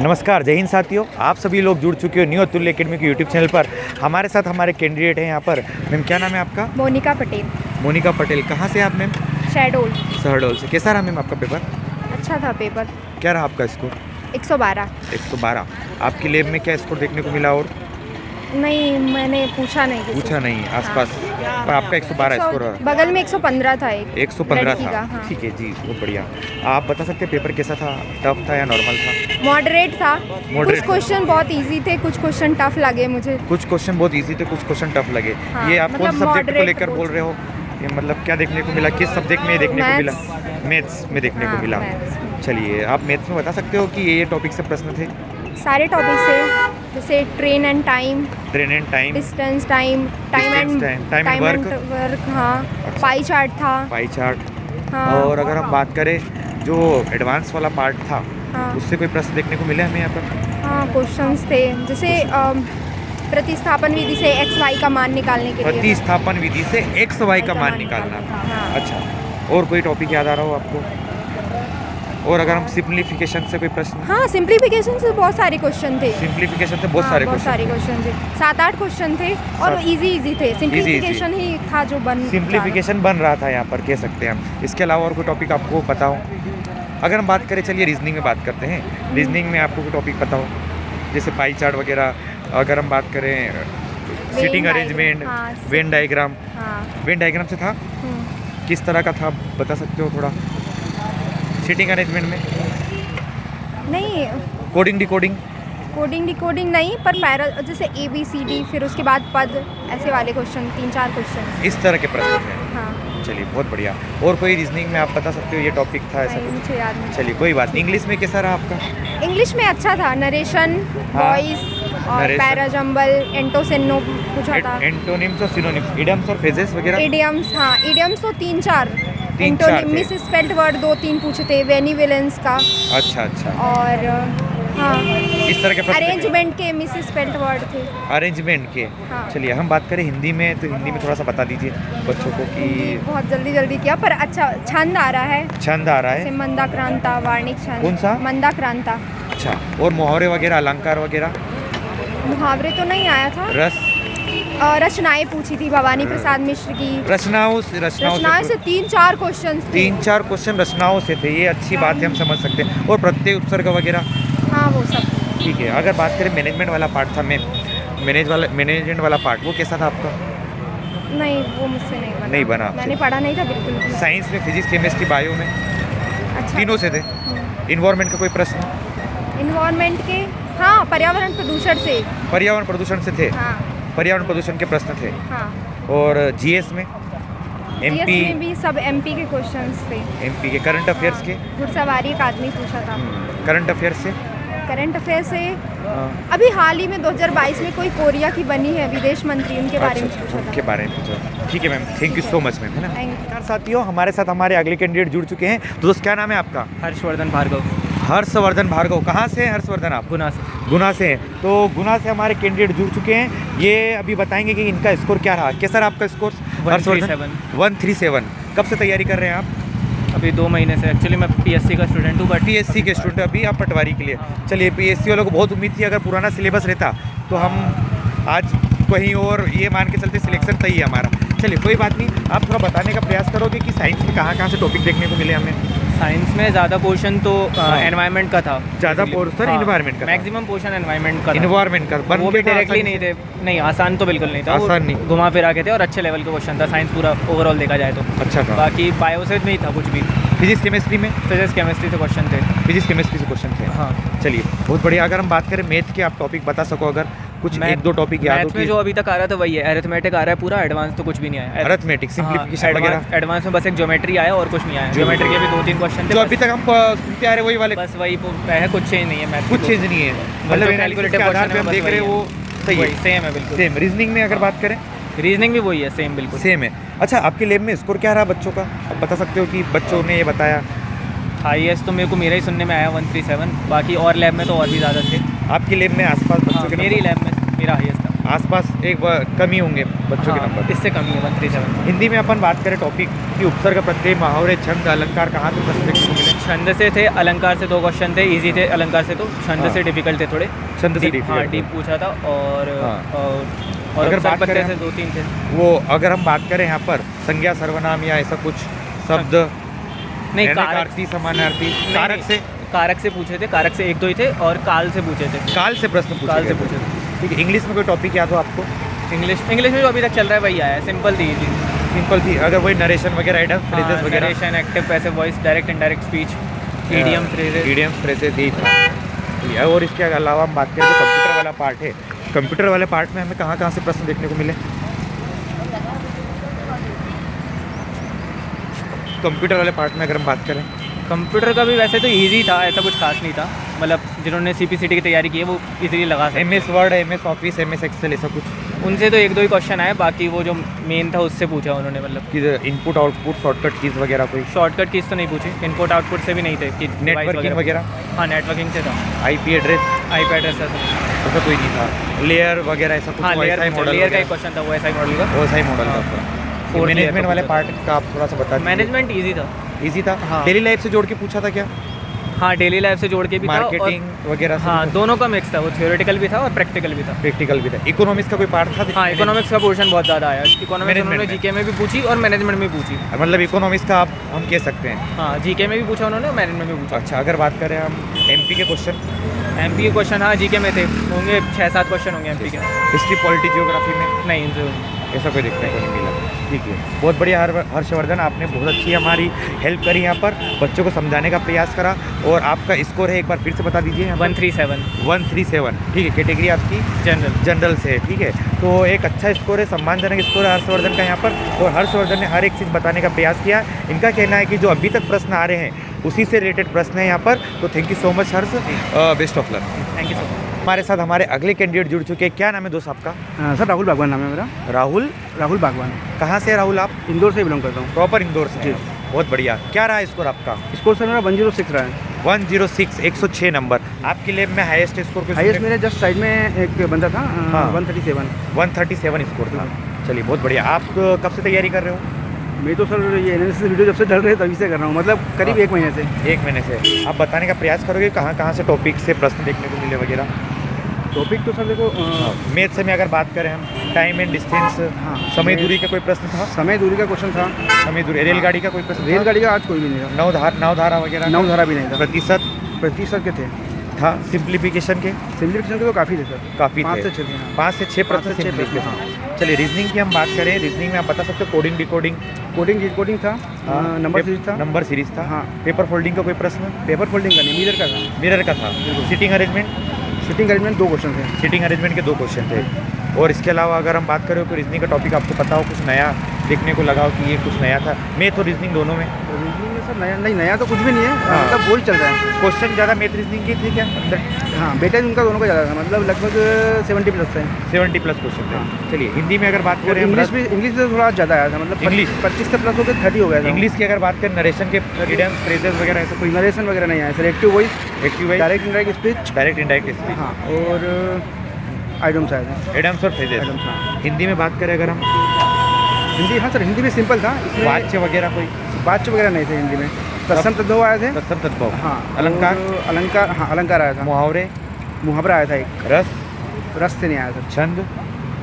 नमस्कार, जय हिंद साथियों। आप सभी लोग जुड़ चुके हो न्यू अतुल्य एकेडमी के यूट्यूब चैनल पर। हमारे साथ हमारे कैंडिडेट हैं यहाँ पर। मैम क्या नाम है आपका? मोनिका पटेल। मोनिका पटेल। कहाँ से आप मैम? शहडोल। शहडोल से। कैसा रहा मैम आपका पेपर? अच्छा था पेपर। क्या रहा आपका स्कोर? 112। 112। आपकी लैब में क्या स्कोर देखने को मिला? और नहीं, मैंने पूछा नहीं किसी पूछा से। नहीं आसपास, पर आपका 112 स्कोर रहा। बगल में 115 था। एक 115 लड़की था। का, हाँ। ठीक है जी, बहुत बढ़िया। आप बता सकते हैं पेपर कैसा था? टफ था या नॉर्मल था? मॉडरेट था। Moderate कुछ क्वेश्चन बहुत इजी थे, कुछ क्वेश्चन टफ लगे मुझे। कुछ क्वेश्चन बहुत इजी थे, कुछ क्वेश्चन टफ लगे। हाँ, ये आप मतलब कौन सब्जेक्ट को moderate लेकर बोल रहे हो? ये मतलब क्या देखने को मिला? किस सब्जेक्ट में ये देखने को मिला? मैथ्स में देखने को हाँ, मिला। मैथ्स। चलिए, आप मैथ्स में बता सकते हो कि ये टॉपिक से प्रश्न थे? सारे टॉपिक से, जैसे train and time, train and time, distance time, time and work, हाँ, पाई चार्ट था। Pie chart. हाँ। और अगर हम बात करें जो एडवांस वाला पार्ट था, हाँ। उससे कोई प्रश्न देखने को मिले हमें यहाँ पर? हाँ, क्वेश्चंस थे, जैसे प्रतिस्थापन विधि से एक्स वाई का मान निकालने के लिए। प्रतिस्थापन विधि से एक्स वाई का मान निकालना। हाँ। अच्छा, और कोई टॉपिक याद आ रहा हो आपको? और अगर हम सिंप्लीफिकेशन से कोई प्रश्न? हाँ, सिंप्लीफिकेशन से बहुत सारे क्वेश्चन थे। सिंप्लीफिकेशन से बहुत सारे क्वेश्चन थे। 7-8 क्वेश्चन थे और इजी थे। सिंप्लीफिकेशन ही था जो सिंप्लीफिकेशन बन रहा था यहाँ पर, कह सकते हैं हम। इसके अलावा और कोई टॉपिक आपको पता हो? अगर हम बात करें, चलिए रीजनिंग में बात करते हैं। रीजनिंग में आपको कोई टॉपिक पता हो, जैसे पाई चार्ट वगैरह? अगर हम बात करें seating arrangement, Venn diagram. Venn diagram से था? किस तरह का था, बता सकते हो थोड़ा? सीटिंग अरेंजमेंट में नहीं, कोडिंग डिकोडिंग नहीं, पर पैरल जैसे ABCD, फिर उसके बाद पद, ऐसे वाले क्वेश्चन, 3-4 क्वेश्चन इस तरह के प्रश्न थे। हाँ। चलिए, बहुत बढ़िया। और कोई रीजनिंग में आप बता सकते हो ये टॉपिक था ऐसा नहीं, कुछ? मुझे याद नहीं। चलिए, कोई बात नहीं। इंग्लिश में कैसा रहा आपका? इंग्लिश में अच्छा था। नरेशन, वॉइस और narration। पैराजम्बल, एंटोसिनो पूछा था। एंटोनिम्स और सिनोनिम्स, इडियम्स और फ्रेजेस वगैरह? इडियम्स, हाँ, इडियम्स तो 3-4। 3-4 थे। मिस स्पेल्ड वर्ड 2-3 पूछे थे, वेनिवेलेंस का। अच्छा। और हाँ, इस तरह के प्रश्न? अरेंजमेंट के मिस स्पेल्ड वर्ड थे। अरेंजमेंट के। हाँ। चलिए, हम बात करें हिंदी में, तो हिंदी में थोड़ा सा बता दीजिए बच्चों को कि बहुत जल्दी किया, पर अच्छा छंद आ रहा है। छंद आ रहा जैसे है? मंदाक्रांता, वार्णिक छंद। कौन सा? मंदाक्रांता। अच्छा, और मुहावरे वगैरह, अलंकार वगैरह? मुहावरे तो नहीं आया था। रचनाएं पूछी थी भवानी प्रसाद मिश्र की। रचनाओं से 3-4 क्वेश्चन थे। 3-4 क्वेश्चन रचनाओं से थे। ये अच्छी बात है, हम समझ सकते हैं। और प्रत्यय उपसर्ग वगैरह? हाँ, वो सब। ठीक है। अगर बात करें मैनेजमेंट वाला पार्ट था, मैनेजमेंट वाला पार्ट, वो कैसा था आपका? नहीं, वो मुझसे नहीं बना। मैंने पढ़ा नहीं था बिल्कुल भी। साइंस में फिजिक्स, केमिस्ट्री, बायो में अच्छा, तीनों से थे। इन्वायरमेंट का कोई प्रश्न? इन्वायरमेंट के, हाँ, पर्यावरण प्रदूषण से। पर्यावरण प्रदूषण से थे। हाँ। पर्यावरण प्रदूषण के प्रश्न थे। हाँ। और जीएस में? एमपी में भी सब MP के क्वेश्चंस थे। MP के। करंट अफेयर्स के? घुड़सवारी एक आदमी पूछा था। करंट अफेयर्स से? करंट अफेयर से अभी हाल ही में 2022 में कोई कोरिया की बनी है विदेश मंत्री, उनके बारे में पूछा था। उनके बारे में पूछा। ठीक है ma'am, thank you so much ma'am, है ना। थैंक साथियों, हमारे साथ हमारे अगले कैंडिडेट जुड़ चुके हैं। तो दोस्त, क्या नाम है आपका? हर्षवर्धन भार्गव। हर्षवर्धन भार्गव। कहाँ से हैं हर्षवर्धन आप? गुना से। गुना से हैं। तो गुना से हमारे कैंडिडेट जुड़ चुके हैं। ये अभी बताएंगे कि इनका स्कोर क्या रहा। कैसा रहा आपका स्कोर? 137। कब से तैयारी कर रहे हैं आप? अभी 2 महीने से। एक्चुअली मैं PSC का स्टूडेंट हूँ, बट PSC के स्टूडेंट, अभी आप पटवारी के लिए। चलिए, PSC वालों को बहुत उम्मीद थी, अगर पुराना सिलेबस रहता तो हम आज कहीं और ये मान के चलते सिलेक्शन तय है हमारा। चलिए, कोई बात नहीं। आप थोड़ा बताने का प्रयास करोगे कि साइंस में कहाँ से टॉपिक देखने को मिले हमें? साइंस में ज़्यादा पोर्शन तो एनवायरनमेंट का था। ज़्यादा पोर्शन एनवायरनमेंट का? मैक्सिमम पोर्शन एनवायरनमेंट का। एनवायरनमेंट का। वो भी डायरेक्टली नहीं थे। नहीं, आसान तो बिल्कुल नहीं था। आसान नहीं। घुमा फिरा के थे और अच्छे लेवल का क्वेश्चन था। साइंस पूरा ओवरऑल देखा जाए तो अच्छा था। बाकी बायो से नहीं था कुछ भी। फिजिक्स केमिस्ट्री में? फिजिक्स केमिस्ट्री से क्वेश्चन थे। फिजिक्स केमिस्ट्री से क्वेश्चन थे। हाँ। चलिए, बहुत बढ़िया। अगर हम बात करें मैथ के, आप टॉपिक बता सको अगर कुछ, 1-2 टॉपिक याद हो? मैथ में जो अभी तक आ रहा था वही है। अरिथमेटिक आ रहा है पूरा, एडवांस तो कुछ भी नहीं आया। अरिथमेटिक, सिंप्लीफिकेशन वगैरह? एडवांस में बस एक ज्योमेट्री आया और कुछ नहीं आया। ज्योमेट्री के भी 2-3 क्वेश्चन थे। जो अभी तक हम सुनते आ रहे वही वाले? बस वही है, कुछ चेंज नहीं है। मैथ कुछ चेंज नहीं है, मतलब कैलकुलेटिव आधार पे हम देख रहे हैं वो सही है, सेम है बिल्कुल। सेम। रीजनिंग में अगर बात करें? रीजनिंग भी वही है, सेम बिल्कुल सेम है। अच्छा, आपके लैब में स्कोर क्या रहा बच्चों का? आप बता सकते हो कि बच्चों ने ये बताया? हाईएस्ट तो मेरा ही सुनने में आया 137। बाकी और लैब में तो और भी ज़्यादा थे। आपकी लैब में आसपास बच्चों के? मेरी लैब में मेरा हाईएस्ट था। आसपास एक कमी होंगे बच्चों के नंबर। इससे कम ही है 137 हिंदी में अपन बात करें टॉपिक की उपसर्ग प्रत्यय मुहावरे छंद अलंकार कहाँ से प्रश्न देखने को मिले? छंद से थे, अलंकार से 2 क्वेश्चन थे, इजी थे अलंकार से, तो छंद हाँ। से डिफिकल्ट थे थोड़े। छंद से डीप, हाँ difficult डीप पूछा था और हाँ। और अगर अगर बात करें से हम- 2-3 थे। वो अगर हम बात करें यहाँ पर संज्ञा सर्वनाम या ऐसा कुछ शब्द नहीं, कारक समानार्थी कारक से कारक से पूछे थे, कारक से 1-2 ही थे और काल से पूछे थे। काल से प्रश्न पूछे काल से गए थे। पूछे थे। ठीक है, इंग्लिश में कोई टॉपिक याद हो आपको? इंग्लिश में जो अभी तक चल रहा है वही आया है, सिंपल थी थी। सिंपल थी, अगर वही नरेशन वगैरह एडम फ्रेजेस वगैरह narration, active, passive voice, direct indirect speech, EDM phrases. EDM phrases यही था। ठीक है, और इसके अलावा हम बात करें तो कंप्यूटर वाला पार्ट है। कंप्यूटर वाले पार्ट में हमें कहाँ कहाँ से प्रश्न देखने को मिले? कंप्यूटर वाले पार्ट में अगर हम बात करें, कंप्यूटर का भी वैसे तो इजी था, ऐसा कुछ खास नहीं था, मतलब जिन्होंने सीपीसीटी की तैयारी की है वो इजीली लगा सकते MS Word, MS Office, MS Excel ऐसा कुछ हैं। उनसे तो 1-2 ही क्वेश्चन आए, बाकी वो जो मेन था उससे पूछा उन्होंने, मतलब कि इनपुट आउटपुट शॉर्टकट कीज वगैरह कोई शॉर्टकट कीज तो नहीं पूछी, इनपुट आउटपुट से भी नहीं थे कि device नेटवर्किंग वगैरह हाँ नेटवर्किंग से था, IP एड्रेस आईपी एड्रेस से। ऐसा कोई नहीं था। लेयर वगैरह ऐसा कुछ हाँ OSI मॉडल लेयर का एक क्वेश्चन था, वो ऐसा ही मॉडल का। OSI मॉडल हाँ। का। Fourth layer मैनेजमेंट का वाले पूछा पार्ट का आप थोड़ा सा बता दीजिए। मैनेजमेंट ईजी था। इजी था। हाँ। डेली लाइफ से जोड़ के पूछा था क्या? हाँ डेली लाइफ से जोड़ के भी था, मार्केटिंग और वगैरह से हाँ दोनों का मिक्स था, वो थियोरेटिकल भी था और प्रैक्टिकल भी था। प्रैक्टिकल भी था। इकोनॉमिक्स का कोई पार्ट था? हाँ इकोनॉमिक्स का पोर्शन बहुत ज़्यादा आया, इकोनॉमिक्स Management उन्होंने में। जीके में भी पूछी और मैनेजमेंट में भी पूछी। मतलब इकोनॉमिक्स का आप हम कह सकते हैं। हाँ जीके में भी पूछा उन्होंने और मैनेजमेंट में भी पूछा। अच्छा, अगर बात करें हम MP के क्वेश्चन, एमपी के क्वेश्चन हाँ जीके में थे, होंगे 6-7 क्वेश्चन होंगे एमपी के। हिस्ट्री, पॉलिटी, जियोग्राफी में नहीं इनसे ऐसा कोई देखने को नहीं मिला। ठीक है, बहुत बढ़िया हर्षवर्धन, आपने बहुत अच्छी हमारी हेल्प करी यहाँ पर, बच्चों को समझाने का प्रयास करा। और आपका स्कोर है एक बार फिर से बता दीजिए। 137 137। ठीक है, कैटेगरी आपकी जनरल से है। ठीक है, तो एक अच्छा स्कोर है, सम्मानजनक स्कोर है हर्षवर्धन का यहाँ पर। और हर्षवर्धन ने हर एक चीज़ बताने का प्रयास किया। इनका कहना है कि जो अभी तक प्रश्न आ रहे हैं उसी से रिलेटेड प्रश्न है यहाँ पर। तो thank you so much Harsh, best of luck. Thank you so much. हमारे साथ हमारे अगले कैंडिडेट जुड़ चुके हैं। क्या नाम है दोस्त आपका? सर राहुल बागवान नाम है मेरा। राहुल बागवान। कहाँ से राहुल आप? इंदौर से बिलोंग करता हूँ। प्रॉपर इंदौर से? जी। बहुत बढ़िया। क्या रहा स्कोर आपका? स्कोर सर मेरा 106 रहा है। 106, 106 नंबर। आपकी लैब में हाईएस्ट स्कोर को हाईएस्ट मेरे जस्ट साइड में एक बंदा था, हाँ। 137। 137 स्कोर था। चलिए बहुत बढ़िया। आप कब से तैयारी कर रहे हो? मैं तो सर ये एनालिसिस वीडियो जब से चल रहे तभी से कर रहा हूँ, मतलब करीब हाँ। 1 महीने से। 1 महीने से। आप बताने का प्रयास करोगे कहाँ कहाँ से टॉपिक से प्रश्न देखने को मिले वगैरह? टॉपिक तो सर देखो मैथ से में अगर बात करें हम, टाइम एंड डिस्टेंस, हाँ, समय दूरी का कोई प्रश्न था? समय दूरी का क्वेश्चन था। समय दूरी, रेलगाड़ी का कोई प्रश्न था? रेलगाड़ी का आज कोई भी नहीं था। नवधारा वगैरह? नवधारा भी नहीं था। प्रतिशत के थे था। सिंप्लीफिकेशन के सिम्प्लीफिकेशन के तो काफ़ी थे सर, काफ़ी 5 थे। से 6 थे। 5 से 6 प्रश्न 5 से 6 प्रश्न, सिंप्लीफिकेशन। चलिए रीजनिंग की हम बात करें। रीजनिंग में आप बता सकते हो कोडिंग, डिकोडिंग? कोडिंग था, नंबर सीरीज था। नंबर सीरीज था। हाँ। पेपर फोल्डिंग का कोई प्रश्न? पेपर फोल्डिंग का नहीं, मिरर का था। मिरर का था। Sitting arrangement? Sitting arrangement 2 question थे। सिटिंग अरेंजमेंट के 2 क्वेश्चन थे। और इसके अलावा अगर हम बात करें तो रीजनिंग का टॉपिक आपको पता हो, कुछ नया देखने को लगा हो कि ये कुछ नया था? मैथ और रीजनिंग दोनों में? रीजनिंग में सर नया तो कुछ भी नहीं है, हाँ। मतलब वही चल रहा है। क्वेश्चन ज़्यादा मैथ रीजनिंग की थी क्या अंदर? हाँ वेटेज उनका दोनों का ज़्यादा था, मतलब लगभग 70 प्लस है। 70+ क्वेश्चन थे। हाँ। चलिए हिंदी में अगर बात करें, इंग्लिश से थोड़ा ज़्यादा आया था, मतलब इंग्लिश? 25 से प्लस हो गया, 30 हो गया था। इंग्लिश की अगर बात करें, नरेशन के इडियम्स, फ्रेजेस वगैरह ऐसा कोई? नरेशन वगैरह नहीं आया sir. Active voice, active direct indirect speech, direct indirect speech, हाँ, और आइटम्स आया था। इडियम्स और फ्रेजेस। आइटम्स, हाँ। हिंदी में बात करें अगर हम, हिंदी, हाँ सर हिंदी में सिंपल था। इसमें वाच्य वगैरह कोई? वाच्य वगैरह नहीं थे हिंदी में। तत्सम तद्भव आए थे। तत्सम तद्भव। हाँ। अलंकार? और अलंकार, हाँ अलंकार आया था। मुहावरे? मुहावरा आया था एक। रस से नहीं आया सर। छंद?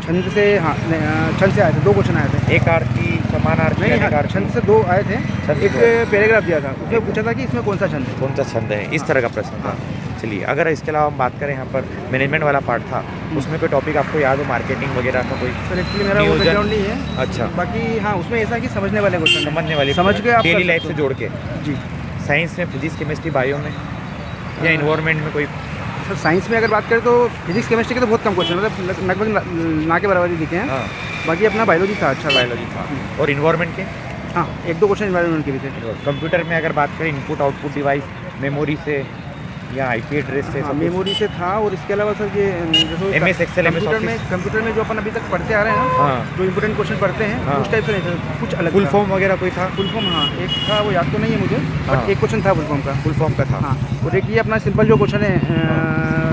छंद से, हाँ छंद से आए थे, 2 क्वेश्चन आए थे। एकार्थी, समानार्थी, नहीं, हाँ, अनेकार्थी? छंद से 2 आए थे। छंद एक से 2 पैराग्राफ दिया था, उसमें पूछा था कि इसमें कौन सा छंद है। कौन सा छंद है, इस तरह का प्रश्न था। चलिए अगर इसके अलावा हम बात करें, यहाँ पर मैनेजमेंट वाला पार्ट था, उसमें कोई टॉपिक आपको याद हो, मार्केटिंग वगैरह का कोई? सर एक्चुअली मेरा वो नियोजन? बैकग्राउंड नहीं है। अच्छा। बाकी हाँ उसमें ऐसा है कि समझने वाले क्वेश्चन, समझने वाली, समझ के आप डेली कर लाइफ सकते से हो। जोड़ के। जी। साइंस में फिजिक्स, केमिस्ट्री, बायो में या इन्वायरमेंट में कोई? सर साइंस में अगर बात करें तो फिजिक्स केमिस्ट्री के तो बहुत कम क्वेश्चन, मतलब लगभग ना के बराबर ही दिखे हैं। हाँ, बाकी अपना बायोलॉजी था, अच्छा बायोलॉजी था। और इन्वायरमेंट के? हाँ 1-2 क्वेश्चन इन्वायरमेंट के भी थे। कंप्यूटर में अगर बात करें, इनपुट आउटपुट डिवाइस, मेमोरी से या आईपी एड्रेस से हाँ, मेमोरी से था। और इसके अलावा सर ये जो MS Excel, MS Office। Computer में जो अपन अभी तक पढ़ते आ रहे हैं ना, हाँ, जो इंपोर्टेंट क्वेश्चन पढ़ते हैं हाँ। उस टाइप से नहीं था, कुछ अलग फुल था। फॉर्म वगैरह कोई था? फुल फॉर्म, हाँ एक था, वो याद तो नहीं है मुझे, हाँ। बट एक क्वेश्चन था फुल फॉर्म का। फुल फॉर्म का था। हाँ, और एक ये अपना सिंपल जो क्वेश्चन है,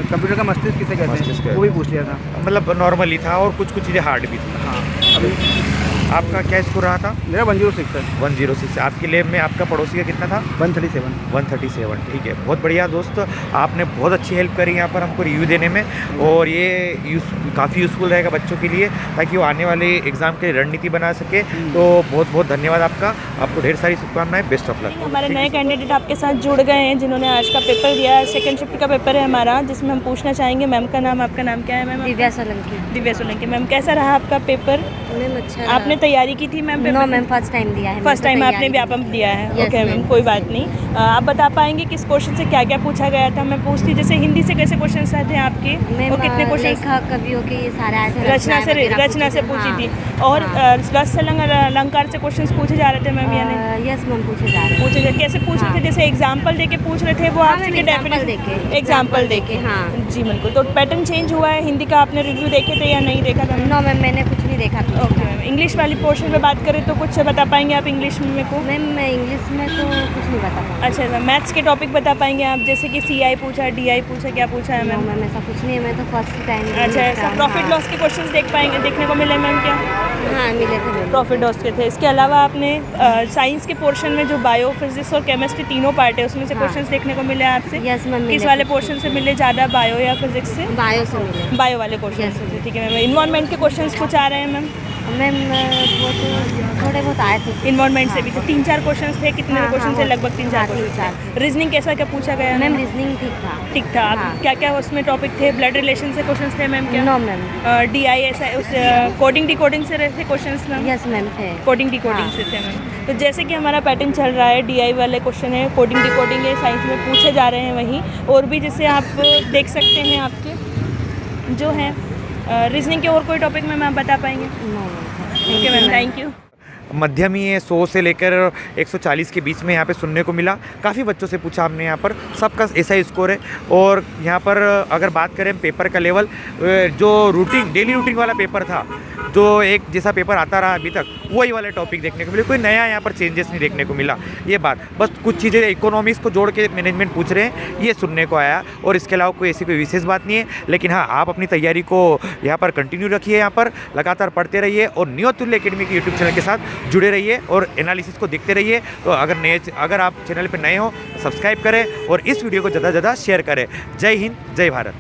कंप्यूटर का मस्तिष्क किसे कहते मस्तिष्क। हैं, वो भी पूछ लिया था। मतलब नॉर्मली था और कुछ कुछ चीज़ें हार्ड भी थी। हाँ, अभी आपका क्या स्कोर रहा था? मेरा 106 सर। 106। आपकी लैब में आपका पड़ोसी का कितना था? 137। 137। ठीक है, बहुत बढ़िया दोस्त, आपने बहुत अच्छी हेल्प करी यहाँ पर हमको रिव्यू देने में, और ये काफ़ी यूज़फुल रहेगा बच्चों के लिए, ताकि वो आने वाले एग्ज़ाम के लिए रणनीति बना सके। तो बहुत बहुत धन्यवाद आपका, आपको ढेर सारी शुभकामनाएं, बेस्ट ऑफ लक। हमारे नए कैंडिडेट आपके साथ जुड़ गए हैं जिन्होंने आज का पेपर दिया है। सेकंड शिफ्ट का पेपर है हमारा, जिसमें हम पूछना चाहेंगे मैम का नाम, आपका नाम क्या है मैम? दिव्या सोलंकी। दिव्या सोलंकी। मैम कैसा रहा आपका पेपर? मैम अच्छा आपने तैयारी की थी ma'am paper? No ma'am, first time दिया है। फर्स्ट टाइम आपने व्यापम दिया है? Yes, okay ma'am, ma'am। कोई बात नहीं। आप बता पाएंगे किस क्वेश्चन से क्या क्या पूछा गया था? मैं पूछती, जैसे हिंदी से कैसे क्वेश्चन आए थे आपके, मैम और कितने क्वेश्चन? लेखक कवियों के ये सारे आए थे। रचना से पूछी थी, और रस अलंकार से क्वेश्चन पूछे जा रहे थे मैम, यानी? यस मैम, पूछे जा रहे पूछे कैसे पूछ रहे थे? जैसे एग्जाम्पल देके पूछ रहे थे वो हाँ, आपसे? मैम, example देके। एग्जाम्पल देके, हाँ। जी बिल्कुल। तो पैटर्न चेंज हुआ है हिंदी का, आपने रिव्यू देखे थे या नहीं देखा था? नो मैम, मैंने कुछ नहीं देखा था। Okay ma'am. इंग्लिश वाली पोर्शन में बात करें तो कुछ बता पाएंगे आप इंग्लिश में मेरे को? मैम मैं इंग्लिश में तो कुछ नहीं बता पाऊँ। अच्छा मैम, मैथ्स के टॉपिक बता पाएंगे आप? जैसे कि CI पूछा, DI पूछा, क्या पूछा है नो मैम? मैम, ऐसा कुछ नहीं है, मैं तो फर्स्ट टाइम। अच्छा, ऐसा प्रॉफिट लॉस के क्वेश्चंस देख पाएंगे, देखने को मिले मैम क्या? हाँ, मिले थे मैम। प्रॉफिट लॉस के थे। इसके अलावा आपने साइंस के पोर्शन में जो बायो, फिजिक्स और केमिस्ट्री तीनों पार्ट है, उसमें से हाँ। क्वेश्चंस देखने को मिले आपसे? यस मैम, किस वाले पोर्शन से मिले ज़्यादा, बायो या फिजिक्स से? बायो से मिले। बायो वाले क्वेश्चन Yes, से, ma'am। ठीक है मैम। इन्वायरमेंट के क्वेश्चंस कुछ आ रहे हैं मैम? मैम वो तो थोड़े बहुत आए थे। इन्वायरमेंट से भी थे 3-4 क्वेश्चंस थे। कितने हाँ, क्वेश्चन हाँ, थे? वो- लगभग 3-4 हाँ, क्वेश्चन 3-4 थे। रीजनिंग कैसा क्या पूछा गया? मैम रीजनिंग ठीक था। ठीक था। हाँ। क्या क्या उसमें टॉपिक थे? ब्लड रिलेशन से क्वेश्चंस थे मैम क्या? No ma'am. DI ऐसा उस कोडिंग डिकोडिंग से रहते क्वेश्चंस मैम? यस मैम थे। कोडिंग डिकोडिंग हाँ। से थे मैम। तो जैसे कि हमारा पैटर्न चल रहा है, DI वाले क्वेश्चन है, कोडिंग डिकोडिंग है, साइंस में पूछे जा रहे हैं वहीं, और भी जैसे आप देख सकते हैं आपके जो हैं रीजनिंग के और कोई टॉपिक में मैम बता पाएंगे? No ma'am. Okay ma'am, thank you. मध्यम ही है, 100 से लेकर 140 के बीच में यहाँ पे सुनने को मिला। काफ़ी बच्चों से पूछा हमने यहाँ पर, सबका ऐसा ही स्कोर है। और यहाँ पर अगर बात करें पेपर का लेवल, जो रूटीन डेली रूटीन वाला पेपर था, जो एक जैसा पेपर आता रहा अभी तक, वही वाले टॉपिक देखने को मिले। कोई नया यहाँ पर चेंजेस नहीं देखने को मिला। ये बात बस कुछ चीज़ें इकोनॉमिक्स को जोड़ के मैनेजमेंट पूछ रहे हैं, ये सुनने को आया, और इसके अलावा कोई ऐसी कोई विशेष बात नहीं है। लेकिन हाँ, आप अपनी तैयारी को यहाँ पर कंटिन्यू रखिए, यहाँ पर लगातार पढ़ते रहिए, और न्योतुल्य एकेडमी के यूट्यूब चैनल के साथ जुड़े रहिए और एनालिसिस को देखते रहिए। तो अगर आप चैनल पर नए हो, सब्सक्राइब करें और इस वीडियो को ज़्यादा से ज़्यादा शेयर करें। जय हिंद, जय भारत।